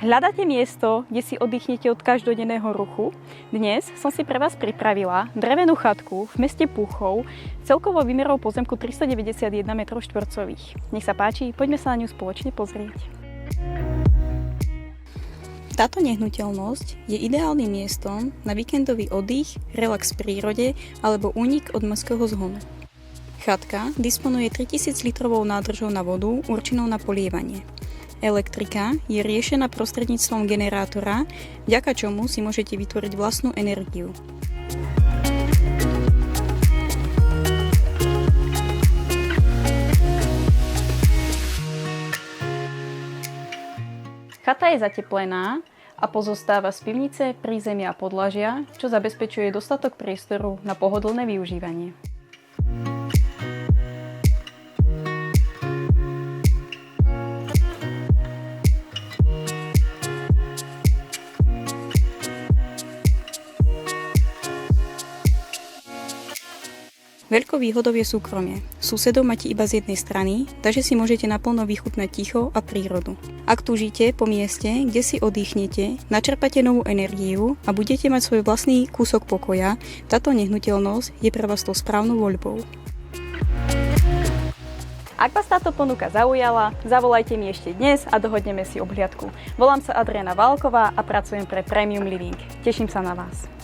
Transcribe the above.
Hľadáte miesto, kde si oddychnete od každodenného ruchu? Dnes som si pre vás pripravila drevenú chatku v meste Púchov, celkovou výmerou pozemku 391 m2. Nech sa páči, poďme sa na ňu spoločne pozrieť. Táto nehnuteľnosť je ideálnym miestom na víkendový oddych, relax v prírode alebo únik od mestského zhonu. Chatka disponuje 3000 litrovou nádržou na vodu určenou na polievanie. Elektrika je riešená prostredníctvom generátora, vďaka čomu si môžete vytvoriť vlastnú energiu. Chata je zateplená a pozostáva z pivnice, prízemia a podlažia, čo zabezpečuje dostatok priestoru na pohodlné využívanie. Veľkou výhodou je súkromie. Susedov máte iba z jednej strany, takže si môžete naplno vychutnať ticho a prírodu. Ak túžite po mieste, kde si oddychnete, načerpáte novú energiu a budete mať svoj vlastný kúsok pokoja, táto nehnuteľnosť je pre vás tou správnou voľbou. Ak vás táto ponuka zaujala, zavolajte mi ešte dnes a dohodneme si obhliadku. Volám sa Adriana Válková a pracujem pre Premium Living. Teším sa na vás.